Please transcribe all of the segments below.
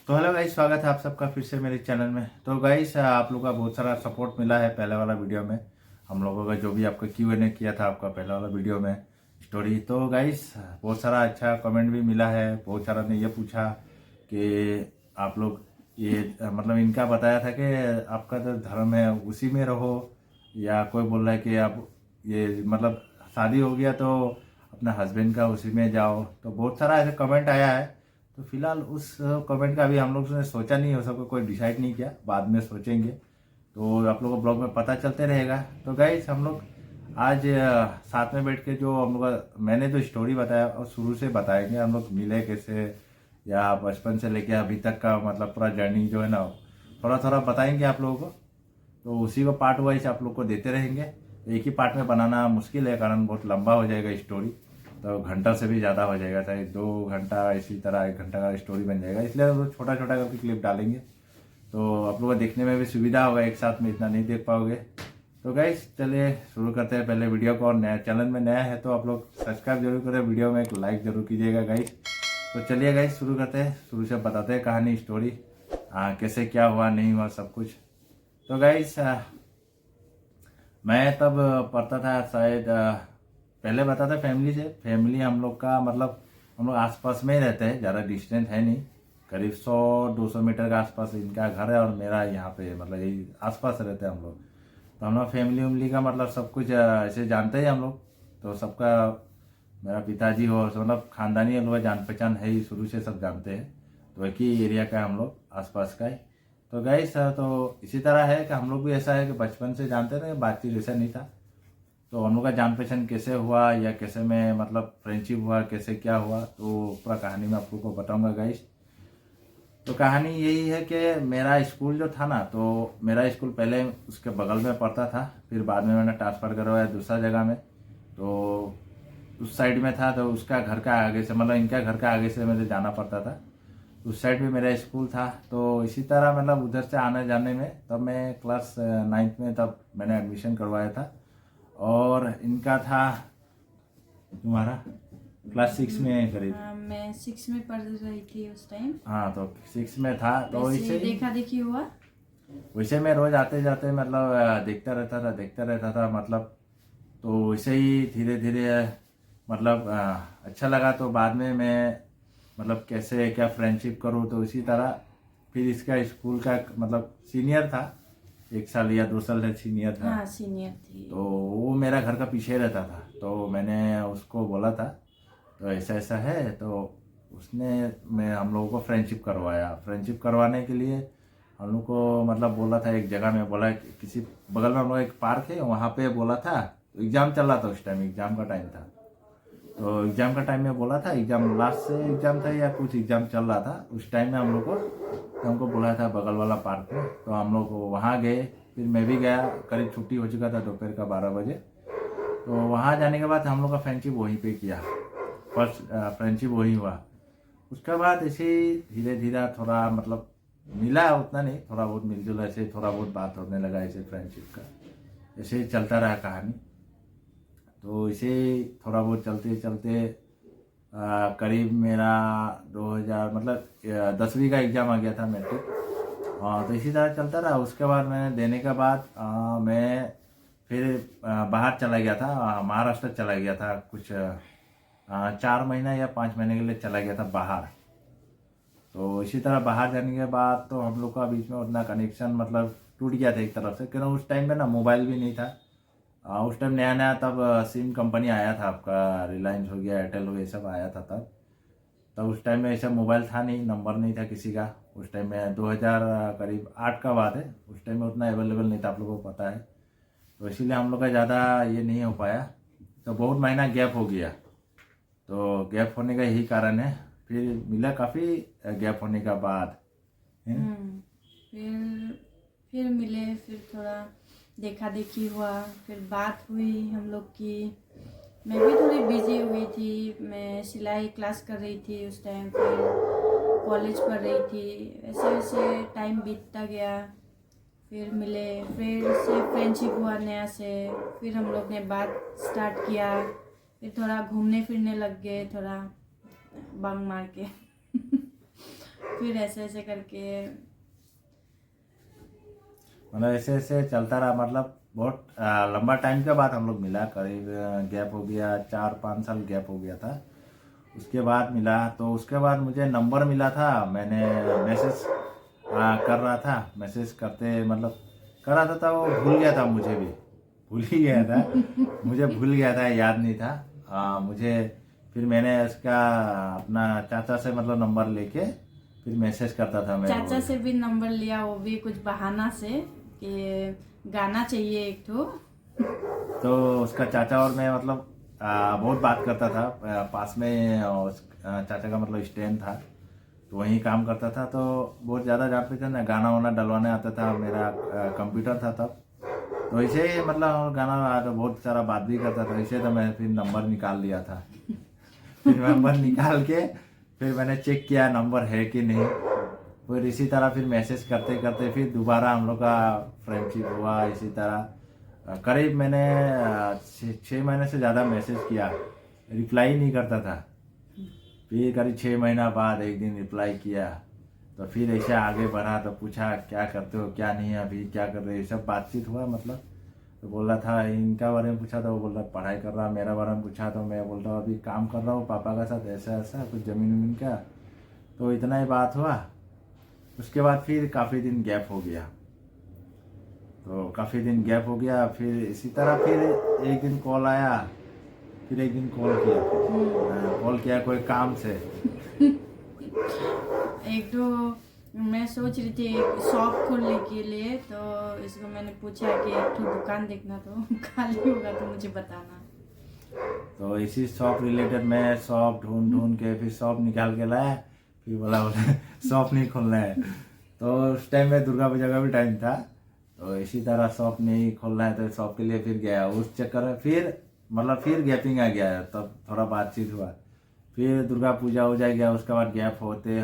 तो hello guys, स्वागत है आप सबका फिर से मेरे चैनल में। तो गाइस, आप लोगों का बहुत सारा सपोर्ट मिला है पहले वाला वीडियो में। हम लोगों का जो भी आपका Q&A किया था आपका पहला वाला वीडियो में स्टोरी, तो गाइस बहुत सारा अच्छा कमेंट भी मिला है। बहुत सारा ने ये पूछा कि आप लोग ये मतलब इनका बताया था कि आपका जो धर्म है उसी में रहो, या कोई बोल रहा है कि आप ये मतलब शादी हो गया तो अपना हस्बैंड का उसी में जाओ। तो बहुत सारा ऐसे कमेंट आया है। तो फिलहाल उस कमेंट का अभी हम लोग ने सोचा नहीं, हो सबको कोई डिसाइड नहीं किया, बाद में सोचेंगे। तो आप लोगों को ब्लॉग में पता चलते रहेगा। तो गाइस, हम लोग आज साथ में बैठ के जो हम लोग मैंने जो स्टोरी बताया और शुरू से बताएंगे हम लोग मिले कैसे, या बचपन से लेके अभी तक का मतलब पूरा जर्नी जो है ना थोड़ा थोड़ा बताएंगे आप लोगों को। तो उसी को पार्ट वाइज आप लोग को देते रहेंगे। एक ही पार्ट में बनाना मुश्किल है, कारण बहुत लंबा हो जाएगा स्टोरी। तो घंटा से भी ज़्यादा हो जाएगा, चाहे 2 घंटा, इसी तरह 1 घंटा का स्टोरी बन जाएगा। इसलिए हम लोग छोटा छोटा करके क्लिप डालेंगे, तो आप लोगों को देखने में भी सुविधा होगा, एक साथ में इतना नहीं देख पाओगे। तो गाइस चलिए शुरू करते हैं पहले वीडियो को। और नया चैनल में नया है तो आप लोग सब्सक्राइब जरूर करें, वीडियो में एक लाइक जरूर कीजिएगा गाइस। तो चलिए गाइस शुरू करते हैं, शुरू से बताते हैं कहानी स्टोरी, कैसे क्या हुआ नहीं हुआ सब कुछ। तो गाइस, मैं तब पढ़ता था शायद, पहले बताता फैमिली से। फैमिली हम लोग का मतलब हम लोग आसपास में ही रहते हैं, ज़्यादा डिस्टेंस है नहीं। करीब 100-200 मीटर के आसपास इनका घर है और मेरा यहाँ पे मतलब यही आसपास रहते हैं हम लोग। तो हम लोग फैमिली उमली का मतलब सब कुछ ऐसे जानते हैं हम लोग। तो सबका मेरा पिताजी हो मतलब खानदानी हम लोग जान पहचान है ही, शुरू से सब जानते हैं। तो एक ही एरिया का है हम लोग, आसपास का ही। तो गाइस, तो इसी तरह है कि हम लोग भी ऐसा है कि बचपन से जानते थे, बातचीत ऐसा नहीं था। तो हम लोग का जान पहचान कैसे हुआ या कैसे में मतलब फ्रेंडशिप हुआ, कैसे क्या हुआ, तो पूरा कहानी मैं आप लोग को बताऊंगा गाइस। तो कहानी यही है कि मेरा स्कूल जो था ना, तो मेरा स्कूल पहले उसके बगल में पड़ता था, फिर बाद में मैंने ट्रांसफ़र करवाया दूसरा जगह में। तो उस साइड में था, तो उसका घर का आगे से मतलब इनका घर का आगे से मुझे जाना पड़ता था। उस साइड भी मेरा स्कूल था। तो इसी तरह मतलब उधर से आने जाने में तब मैं क्लास 9th में तब मैंने एडमिशन करवाया था। और इनका था तुम्हारा क्लास 6 में करीब। हाँ, मैं 6 में पढ़ रही थी उस टाइम। हाँ, तो 6 में था। तो वैसे वैसे ही देखा देखी हुआ। वैसे मैं रोज आते जाते मतलब देखता रहता था मतलब। तो वैसे ही धीरे धीरे मतलब अच्छा लगा। तो बाद में मैं मतलब कैसे क्या फ्रेंडशिप करूँ, तो इसी तरह फिर इसका स्कूल का मतलब सीनियर था, 1 साल या 2 साल से सीनियर था। हाँ, सीनियर थी। तो वो मेरा घर का पीछे रहता था। तो मैंने उसको बोला था तो ऐसा ऐसा है, तो उसने मैं हम लोगों को फ्रेंडशिप करवाया। फ्रेंडशिप करवाने के लिए हम लोग को मतलब बोला था एक जगह में, बोला किसी बगल में हम लोग एक पार्क है वहाँ पे बोला था। एग्ज़ाम चल रहा था उस टाइम, एग्ज़ाम का टाइम था। तो एग्ज़ाम का टाइम में बोला था, एग्ज़ाम लास्ट से एग्ज़ाम था या कुछ एग्ज़ाम चल रहा था उस टाइम में हम लोग को। तो हमको बोला था बगल वाला पार्क में, तो हम लोग वहाँ गए। फिर मैं भी गया, करीब छुट्टी हो चुका था दोपहर का 12 बजे। तो वहाँ जाने के बाद हम लोग का फ्रेंडशिप वहीं पे किया, फर्स्ट फ्रेंडशिप वही हुआ। उसके बाद ऐसे ही धीरे धीरे थोड़ा मतलब मिला, उतना नहीं, थोड़ा बहुत मिलजुल, ऐसे थोड़ा बहुत बात होने लगा ऐसे फ्रेंडशिप का। ऐसे ही चलता रहा कहानी। तो इसे थोड़ा बहुत चलते चलते करीब मेरा 2000 मतलब 10वीं का एग्ज़ाम आ गया था, मैट्रिक। हाँ, तो इसी तरह चलता रहा। उसके बाद मैंने देने के बाद मैं फिर बाहर चला गया था, महाराष्ट्र चला गया था कुछ 4 महीना या 5 महीने के लिए चला गया था बाहर। तो इसी तरह बाहर जाने के बाद तो हम लोग का बीच में उतना कनेक्शन मतलब टूट गया था एक तरफ से, क्योंकि उस टाइम में ना मोबाइल भी नहीं था। उस टाइम नया नया तब सिम कंपनी आया था, आपका रिलायंस हो गया, एयरटेल हो गया, ये सब आया था तब। तब उस टाइम में ऐसा मोबाइल था नहीं, नंबर नहीं था किसी का। उस टाइम में 2000 करीब 8 का बात है। उस टाइम में उतना अवेलेबल नहीं था, आप लोगों को पता है। तो इसीलिए हम लोग का ज़्यादा ये नहीं हो पाया। तो बहुत महीना गैप हो गया। तो गैप होने का यही कारण है। फिर मिला काफ़ी गैप होने का बाद है। फिर मिले, फिर थोड़ा देखा देखी हुआ, फिर बात हुई हम लोग की। मैं भी थोड़ी बिजी हुई थी, मैं सिलाई क्लास कर रही थी उस टाइम, फिर कॉलेज पढ़ रही थी। वैसे वैसे टाइम बीतता गया। फिर मिले, फिर से फ्रेंडशिप हुआ नया से। फिर हम लोग ने बात स्टार्ट किया, फिर थोड़ा घूमने फिरने लग गए, थोड़ा बंग मार के फिर ऐसे ऐसे करके मतलब ऐसे ऐसे चलता रहा। मतलब बहुत लंबा टाइम के बाद हम लोग मिला, करीब गैप हो गया, 4-5 साल गैप हो गया था। उसके बाद मिला, तो उसके बाद मुझे नंबर मिला था। मैंने मैसेज कर रहा था, मैसेज करते मतलब कर रहा था वो भूल गया था, मुझे भी भूल ही गया था। मुझे भूल गया था, याद नहीं था मुझे। फिर मैंने उसका अपना चाचा से मतलब नंबर लेके फिर मैसेज करता था मैं चाचा रोज। से भी नंबर लिया, वो भी कुछ बहाना से कि गाना चाहिए एक तो। तो उसका चाचा और मैं मतलब बहुत बात करता था। पास में चाचा का मतलब स्टैंड था, तो वहीं काम करता था। तो बहुत ज़्यादा जाते थे ना, गाना वाना डलवाने आता था। मेरा कंप्यूटर था तब, तो ऐसे ही मतलब गाना तो बहुत सारा बात भी करता था। ऐसे तो मैं फिर नंबर निकाल लिया था। फिर नंबर निकाल के फिर मैंने चेक किया नंबर है कि नहीं। फिर इसी तरह फिर मैसेज करते करते फिर दोबारा हम लोग का फ्रेंडशिप हुआ। इसी तरह करीब मैंने 6 महीने से ज़्यादा मैसेज किया, रिप्लाई नहीं करता था। फिर करीब 6 महीना बाद एक दिन रिप्लाई किया, तो फिर ऐसे आगे बढ़ा, तो पूछा क्या करते हो क्या नहीं, अभी क्या कर रहे हो, ये सब बातचीत हुआ। मतलब तो बोल रहा था इनका बारे में पूछा, तो वो बोल रहा पढ़ाई कर रहा। मेरा बारे में पूछा तो मैं बोल रहा हूँ अभी काम कर रहा हूँ पापा का साथ, ऐसा ऐसा कुछ ज़मीन वमीन का। तो इतना ही बात हुआ। उसके बाद फिर काफ़ी दिन गैप हो गया। तो काफ़ी दिन गैप हो गया, फिर इसी तरह फिर एक दिन कॉल आया। फिर एक दिन कॉल किया, कॉल किया कोई काम से। एक तो मैं सोच रही थी एक शॉप खोलने के लिए, तो इसको मैंने पूछा कि एक तो दुकान देखना, तो खाली होगा तो मुझे बताना। तो इसी शॉप रिलेटेड मैं शॉप ढूंढ ढूंढ के फिर शॉप निकाल के लाया। फिर बोला बोला शॉप नहीं खोलना है। तो उस टाइम में दुर्गा पूजा का भी टाइम था, तो इसी तरह शॉप नहीं खोलना है, तो शॉप के लिए फिर गया। उस चक्कर में फिर मतलब फिर गैपिंग आ गया, तब थोड़ा बातचीत हुआ। फिर दुर्गा पूजा हो जाएगा, उसके बाद गैप होते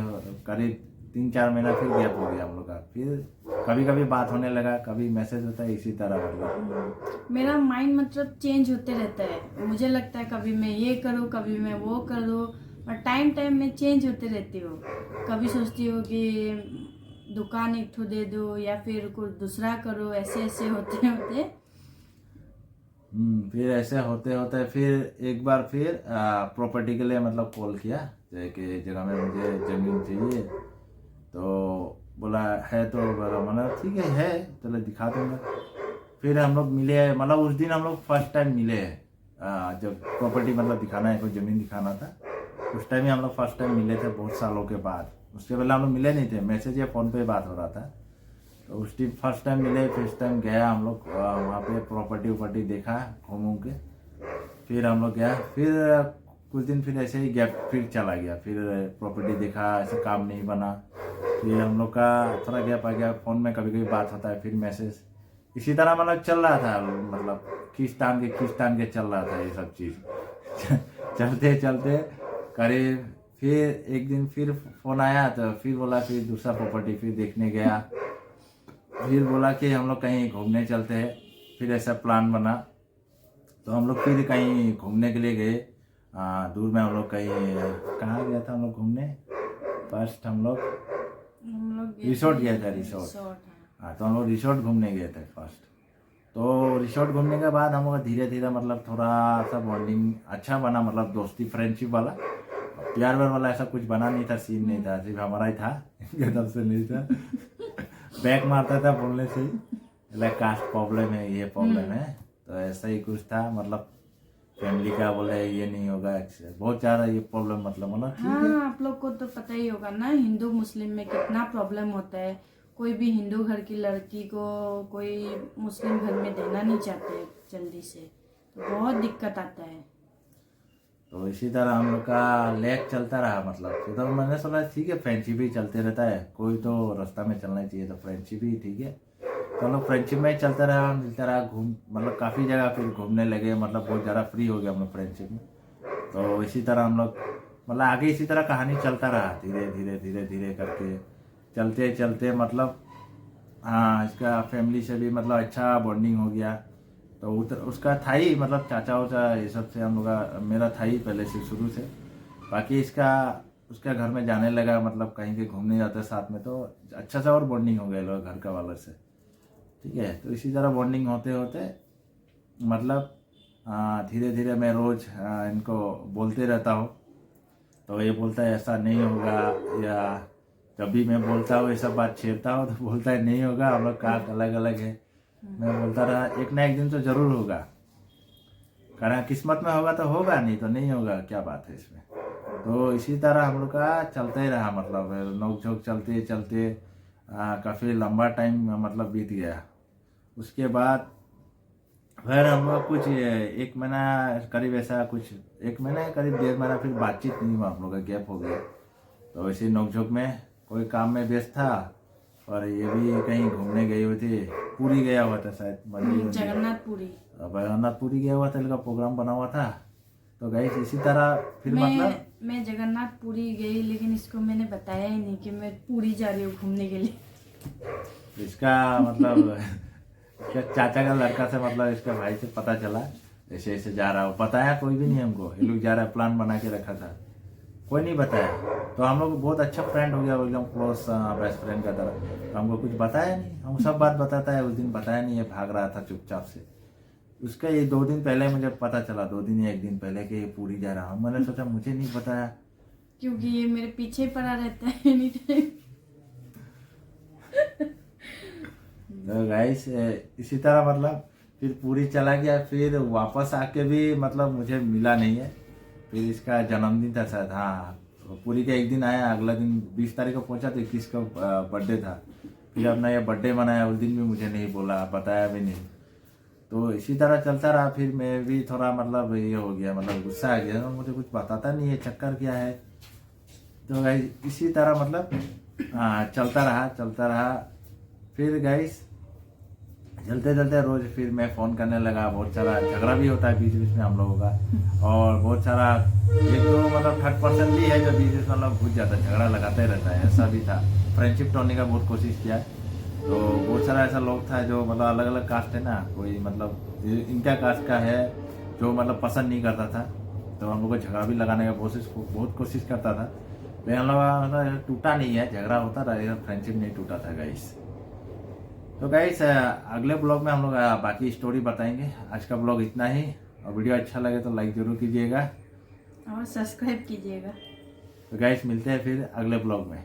करीब 3-4 महीना फिर गैप हो गया हम लोग का। फिर कभी कभी बात होने लगा, कभी मैसेज होता है, इसी तरह मतलब। मेरा माइंड मतलब चेंज होते रहता है। मुझे लगता है कभी मैं ये करूँ, कभी मैं वो करूँ, और टाइम टाइम में चेंज होते रहती हूँ। कभी सोचती हूँ कि दुकान एक ठो दे दो या फिर कुछ दूसरा करो, ऐसे ऐसे होते होते। फिर ऐसे होते होते फिर एक बार फिर प्रॉपर्टी के लिए मतलब कॉल किया, जैसे कि जगह में मुझे ज़मीन चाहिए। तो बोला है, तो बोला मैंने ठीक है चलो दिखा दूंगा। फिर हम लोग मिले, मतलब उस दिन हम लोग फर्स्ट टाइम मिले। जब प्रॉपर्टी मतलब दिखाना है, कोई ज़मीन दिखाना था, उस टाइम ही हम लोग फर्स्ट टाइम मिले थे बहुत सालों के बाद। उसके पहले हम लोग मिले नहीं थे, मैसेज या फ़ोन पे बात हो रहा था। तो उस टाइम फर्स्ट टाइम मिले, फर्स्ट टाइम गया हम लोग वहाँ पे प्रॉपर्टी वॉपर्टी देखा घूम के। फिर हम लोग गया, फिर कुछ दिन फिर ऐसे ही गैप फिर चला गया। फिर प्रॉपर्टी देखा, ऐसे काम नहीं बना। फिर हम लोग का थोड़ा गैप आ गया, फ़ोन में कभी कभी बात होता है, फिर मैसेज। इसी तरह मतलब चल रहा था, मतलब खींचतान के चल रहा था ये सब चीज़। चलते चलते करीब फिर एक दिन फिर फ़ोन आया, तो फिर बोला फिर दूसरा प्रॉपर्टी फिर देखने गया। फिर बोला कि हम लोग कहीं घूमने चलते हैं। फिर ऐसा प्लान बना, तो हम लोग फिर कहीं घूमने के लिए गए। दूर में हम लोग कहीं कहाँ गया था हम लोग घूमने, फर्स्ट हम लोग रिसोर्ट गया था, रिसोर्ट। हाँ, तो हम लोग रिसोर्ट घूमने गए थे फर्स्ट। तो रिसोर्ट घूमने के बाद हम लोग धीरे धीरे मतलब थोड़ा सा बॉन्डिंग अच्छा बना, मतलब दोस्ती फ्रेंडशिप वाला। प्यार व्यार वाला ऐसा कुछ बना नहीं था, सीन नहीं था, सिर्फ हमारा ही था। इनके तरफ से नहीं था। बैक मारता था बोलने से ही, लाइक कास्ट प्रॉब्लम है, ये प्रॉब्लम है, तो ऐसा ही कुछ था। मतलब फैमिली का बोले ये नहीं होगा, बहुत ज़्यादा ये प्रॉब्लम मतलब ठीक है। हाँ, आप लोग को तो पता ही होगा ना, हिंदू मुस्लिम में कितना प्रॉब्लम होता है। कोई भी हिंदू घर की लड़की को कोई मुस्लिम घर में देना नहीं चाहते जल्दी से, तो बहुत दिक्कत आता है। तो इसी तरह हम लोग का लेक चलता रहा। मतलब फिर तो मैंने सोचा ठीक है, फ्रेंडशिप ही चलते रहता है, कोई तो रास्ता में चलना चाहिए, तो फ्रेंडशिप ही ठीक है। तो हम लोग फ्रेंडशिप में ही चलता रहा, मिलता रहा, घूम मतलब काफ़ी जगह फिर घूमने लगे। मतलब बहुत ज़्यादा फ्री हो गया हम लोग फ्रेंडशिप में। तो इसी तरह हम लोग मतलब आगे इसी तरह कहानी चलता रहा, धीरे धीरे धीरे धीरे करके चलते चलते मतलब हाँ, इसका फैमिली से भी मतलब अच्छा बॉन्डिंग हो गया। तो उसका था ही मतलब चाचा वाचा ये सब से हम लोग का, मेरा था ही पहले से शुरू से। बाकी इसका उसके घर में जाने लगा, मतलब कहीं के घूमने जाते साथ में, तो अच्छा सा और बॉन्डिंग हो गया लोग घर का वालों से। ठीक है, तो इसी तरह बॉन्डिंग होते होते मतलब धीरे धीरे मैं रोज़ इनको बोलते रहता हूँ। तो ये बोलता है ऐसा नहीं होगा, या जब भी मैं बोलता हूँ ये सब बात छेड़ता हूँ तो बोलता है नहीं होगा, हम लोग कास्ट अलग अलग है। मैं बोलता रहा एक ना एक दिन तो ज़रूर होगा, कारण किस्मत में होगा तो होगा, नहीं तो नहीं होगा, क्या बात है इसमें। तो इसी तरह हम लोग का चलता ही रहा, मतलब नोक झोंक चलते चलते काफ़ी लंबा टाइम मतलब बीत गया। उसके बाद फिर हम लोग कुछ 1 महीना करीब, ऐसा कुछ 1 महीना करीब 1.5 महीना फिर बातचीत नहीं हुआ, हम लोग का गैप हो गया। तो इसी नोकझोंक में कोई काम में व्यस्त था, और ये भी कहीं घूमने गई हुई थी, पूरी गया हुआ था शायद, जगन्नाथपुरी। जगन्नाथपुरी गया हुआ था, इनका प्रोग्राम बना हुआ था। तो गई इसी तरह फिर मतलब मैं जगन्नाथपुरी गई, लेकिन इसको मैंने बताया ही नहीं कि मैं पूरी जा रही हूँ घूमने के लिए। इसका मतलब इसका चाचा का लड़का से, मतलब इसका भाई से पता चला ऐसे ऐसे जा रहा हो, बताया कोई भी नहीं हमको, ये लोग जा रहा है, प्लान बना के रखा था, कोई नहीं बताया। तो हम लोग बहुत अच्छा फ्रेंड हो गया, एकदम क्लोज बेस्ट फ्रेंड का तरह। तो हमको कुछ बताया नहीं, हम सब बात बताता है, उस दिन बताया नहीं है, भाग रहा था चुपचाप से। उसका ये 2 दिन पहले मुझे पता चला, 2 दिन या 1 दिन पहले कि ये पूरी जा रहा हूँ। मैंने सोचा मुझे नहीं बताया, क्योंकि ये मेरे पीछे पड़ा रहता है एनी टाइम। तो गाइस इसी तरह मतलब फिर पूरी चला गया, फिर वापस आके भी मतलब मुझे मिला नहीं है। फिर इसका जन्मदिन था शायद, हाँ, पूरी का एक दिन आया, अगला दिन 20 तारीख को पहुंचा, तो 21 का बर्थडे था। फिर अपना ये बर्थडे मनाया, उस दिन भी मुझे नहीं बोला, बताया भी नहीं। तो इसी तरह चलता रहा। फिर मैं भी थोड़ा मतलब ये हो गया, मतलब गुस्सा आ गया, मुझे कुछ बताता नहीं है, चक्कर क्या है। तो गाइस इसी तरह मतलब चलता रहा। फिर गाइस चलते चलते रोज फिर मैं फ़ोन करने लगा, बहुत सारा झगड़ा भी होता है बीच बीच में हम लोगों का, और बहुत सारा एक तो मतलब 3rd पर्सन भी है जो बीच बीच में हम लोग घुस जाता है, झगड़ा लगाते रहता है, ऐसा भी था। फ्रेंडशिप तोड़ने का बहुत कोशिश किया। तो बहुत सारा ऐसा लोग था जो मतलब अलग अलग कास्ट है ना, कोई मतलब इनका कास्ट का है जो मतलब पसंद नहीं करता था, तो हम लोग को झगड़ा भी लगाने का बहुत कोशिश करता था। लेकिन हम लोग मतलब टूटा नहीं है, झगड़ा होता रहा, फ्रेंडशिप नहीं टूटा था गाइस। तो गाइस अगले ब्लॉग में हम लोग बाकी स्टोरी बताएंगे। आज का ब्लॉग इतना ही, और वीडियो अच्छा लगे तो लाइक जरूर कीजिएगा और सब्सक्राइब कीजिएगा। तो गाइस मिलते हैं फिर अगले ब्लॉग में।